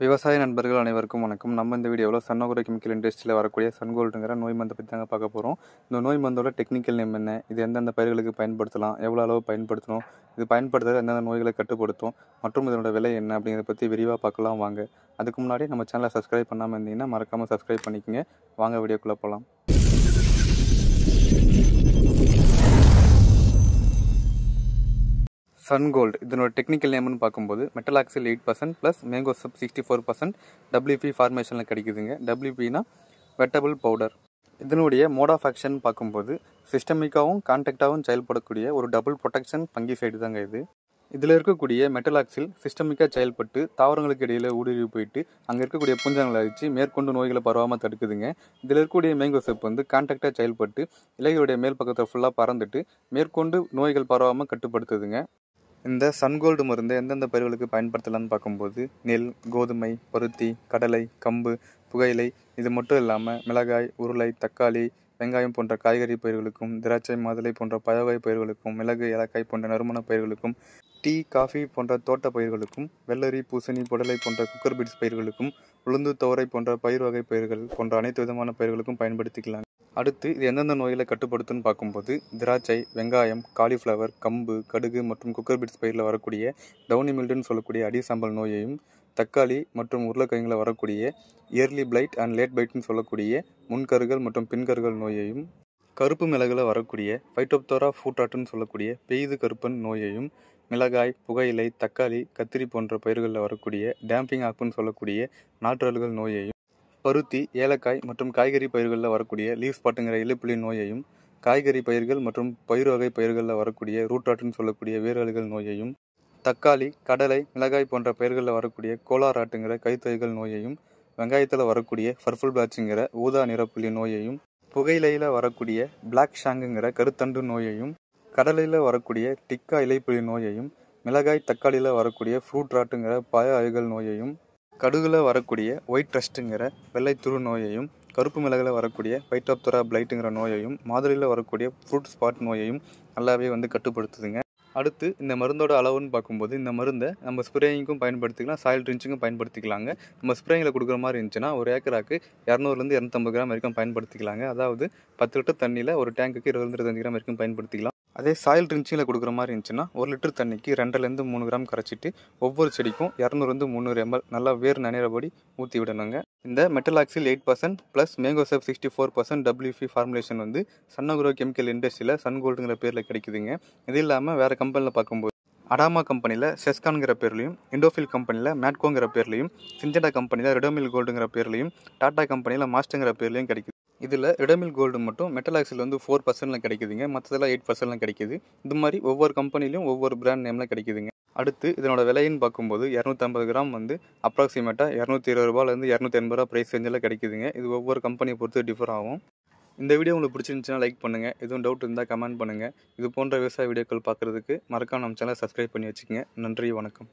விவசாய நண்பர்கள் அனைவருக்கும் வணக்கம். நம்ம இந்த வீடியோவில் சன்னோகுரோ கெமிக்கல் இண்டஸ்ட்ரியில் வரக்கூடிய சன்கோல்டுங்கிற நோய் மருந்தை பற்றி தாங்க பார்க்க போகிறோம். இந்த நோய் மருந்தோட டெக்னிக்கல் நேம் என்ன, இது எந்தெந்த பயிர்களுக்கு பயன்படுத்தலாம், எவ்வளோ அளவு பயன்படுத்தணும், இது பயன்படுத்துறது எந்தெந்த நோய்களை கட்டுப்படுத்தும் மற்றும் இதனோட விலை என்ன அப்படிங்கிறத பற்றி விரிவாக பார்க்கலாம் வாங்க. அதுக்கு முன்னாடி நம்ம சேனலை சப்ஸ்கிரைப் பண்ணாமல் இருந்தீங்கன்னா மறக்காமல் சப்ஸ்கிரைப் பண்ணிக்கோங்க. வாங்க வீடியோக்குள்ளே போகலாம். சன்கோல்டு இதனோட டெக்னிக்கல் நேம்னு பார்க்கும்போது மெட்டலாக்சில் 8% ப்ளஸ் மேங்கோசப் 64% WP ஃபார்மேஷனில் கிடைக்குதுங்க. WPனா வெட்டபிள் பவுடர். இதனுடைய மோட் ஆஃப் ஆக்ஷன் பார்க்கும்போது சிஸ்டமிக்காகவும் கான்டாக்டாகவும் செயல்படக்கூடிய ஒரு டபுள் ப்ரொடெக்ஷன் ஃபங்கிசைடு தாங்க இது. இதில் இருக்கக்கூடிய மெட்டலாக்சில் சிஸ்டமிக்காக செயல்பட்டு தாவரங்களுக்கு இடையில் ஊடுருவி போயிட்டு அங்கே இருக்கக்கூடிய பூஞ்சங்களை அழித்து மேற்கொண்டு நோய்களை பரவாமல் தடுக்குதுங்க. இதில் இருக்கக்கூடிய மேங்கோசப் கான்டாக்டாக செயல்பட்டு இலைகளுடைய மேல் பக்கத்தை ஃபுல்லாக பறந்துட்டு மேற்கொண்டு நோய்கள் பரவாமல் கட்டுப்படுத்துதுங்க. இந்த சன்கோல்டு மருந்தை எந்தெந்த பயிர்களுக்கு பயன்படுத்தலாம்னு பார்க்கும்போது நெல், கோதுமை, பருத்தி, கடலை, கம்பு, புகையிலை, இது மட்டும் இல்லாமல் மிளகாய், உருளை, தக்காளி, வெங்காயம் போன்ற காய்கறி பயிர்களுக்கும், திராட்சை, மாதுளை போன்ற பழவகை பயிர்களுக்கும், மிளகு, ஏலக்காய் போன்ற நறுமண பயிர்களுக்கும், டீ, காஃபி போன்ற தோட்ட பயிர்களுக்கும், வெள்ளரி, பூசணி, புடலை போன்ற குக்கர் பீட்ஸ் பயிர்களுக்கும், உளுந்து, துவரை போன்ற பயிர் வகை பயிர்கள் போன்ற அனைத்து விதமான பயிர்களுக்கும் பயன்படுத்திக்கலாம். அடுத்து இது எந்தெந்த நோய்களை கட்டுப்படுத்துன்னு பார்க்கும்போது திராட்சை, வெங்காயம், காலிஃப்ளவர், கம்பு, கடுகு மற்றும் குக்கர் பீட்ஸ் பயிரில் வரக்கூடிய டவுனி மில்டுன்னு சொல்லக்கூடிய அடிசாம்பல் நோயையும், தக்காளி மற்றும் உருளைக்கிழங்கில் வரக்கூடிய இயர்லி பிளைட் அண்ட் லேட் பைட்னு சொல்லக்கூடிய முன்கருகள் மற்றும் பின்கருகள் நோயையும், கருப்பு மிளகுல வரக்கூடிய ஃபைட்டோப்தோரா ஃபூட்ராட்டுன்னு சொல்லக்கூடிய பெய்து கருப்பன் நோயையும், மிளகாய், புகையிலை, தக்காளி, கத்திரி போன்ற பயிர்களில் வரக்கூடிய டேம்பிங் ஆப்புன்னு சொல்லக்கூடிய நாற்றல்கள் நோயையும், பருத்தி, ஏலக்காய் மற்றும் காய்கறி பயிர்களில் வரக்கூடிய லீவ் ஸ்பாட்டுங்கிற இலைப்புள்ளி நோயையும், காய்கறி பயிர்கள் மற்றும் பயிர் வகை பயிர்களில் வரக்கூடிய ரூட்ராட்டுன்னு சொல்லக்கூடிய வேரல்கள் நோயையும், தக்காளி, கடலை, மிளகாய் போன்ற பயிர்களில் வரக்கூடிய கோலாராட்டுங்கிற கைத்தொய்கள் நோயையும், வெங்காயத்தில் வரக்கூடிய பர்பிள் பிளாட்சிங்கிற ஊதா நிறப்புள்ளி நோயையும், புகையிலையில் வரக்கூடிய பிளாக் ஷாங்குங்கிற கருத்தண்டு நோயையும், கடலையில் வரக்கூடிய டிக்கா இலைப்புள்ளி நோயையும், மிளகாய், தக்காளியில் வரக்கூடிய ஃப்ரூட் ராட்டுங்கிற பாய அழுகல் நோயையும், கடுகுல வரக்கூடிய ஒயிட் ரஸ்ட்டுங்கிற வெள்ளைத்துரு நோயையும், கருப்பு மிளகுல வரக்கூடிய ஃபைட்டோப்தோரா பிளைட்டுங்கிற நோயையும், மாதுளையில் வரக்கூடிய ஃப்ரூட் ஸ்பாட் நோயையும் நல்லாவே கட்டுப்படுத்துதுங்க. அடுத்து இந்த மருந்தோட அளவுன்னு பார்க்கும்போது இந்த மருந்தை நம்ம ஸ்ப்ரேயிங்கும் பயன்படுத்திக்கலாம், சாயில் ட்ரின்ச்சிங்கும் பயன்படுத்திக்கலாங்க. நம்ம ஸ்ப்ரேயிங்கில் கொடுக்குற மாதிரி இருந்துச்சுன்னா ஒரு ஏக்கராக்கு 200லேருந்து 250 கிராம் வரைக்கும் பயன்படுத்திக்கலாங்க. அதாவது 10 லிட்டர் தண்ணியில் ஒரு டேங்குக்கு 20-25 கிராம் வரைக்கும் பயன்படுத்திக்கலாம். அதே சாயில் ட்ரின்ச்சிங்கில் கொடுக்குற மாதிரி இருந்துச்சுன்னா 1 லிட்டர் தண்ணிக்கு 2லேருந்து 3 கிராம் கரைச்சிட்டு ஒவ்வொரு செடிக்கும் 200-300 ml நல்லா வேர் நனைகிறபடி ஊற்றி விடணுங்க. இந்த metalaxyl 8% plus mancozeb 64% WP formulation சன்னோகுரோ chemical இண்டஸ்ட்ரியில் சன்கோல்டுங்கிற பேரில் கிடைக்குதுங்க. இது இல்லாமல் வேறு கம்பெனியில் பார்க்கும்போது அடாமா கம்பெனியில் செஸ்கான்கிற பேர்லையும், இண்டோஃபில் கம்பெனியில் மேட்கோங்கிற பேர்லையும், சிஞ்சடா கம்பெனியில் ரிடோமில் கோல்டுங்கிற பேர்லையும், டாடா கம்பெனியில் மாஸ்டருங்கிற பேர்லையும் கிடைக்குது. இதில் ரிடோமில் கோல்டு மட்டும் மெட்டலாக்சில் 4%ல கிடைக்குதுங்க, மற்றதெல்லாம் 8%ல கிடைக்குது. இது மாதிரி ஒவ்வொரு கம்பெனிலையும் ஒவ்வொரு பிராண்ட் நேமில் கிடைக்குதுங்க. அடுத்து இதனோட விலைன்னு பார்க்கும்போது 250 கிராம் அப்ராக்சிமேட்டாக 220 ரூபாயிலேருந்து 280 ரூபா ப்ரைஸ் ரேஞ்சில் கிடைக்குதுங்க. இது ஒவ்வொரு கம்பெனியை பொறுத்து டிஃபர் ஆகும். இந்த வீடியோ உங்களுக்கு பிடிச்சிருந்துச்சுன்னா லைக் பண்ணுங்கள், எதுவும் டவுட் இருந்தால் கமெண்ட் பண்ணுங்கள். இது போன்ற விவசாய வீடியோக்கள் பார்க்குறதுக்கு மறக்காம நம்ம சேனலை சப்ஸ்கிரைப் பண்ணி வச்சுக்கோங்க. நன்றி, வணக்கம்.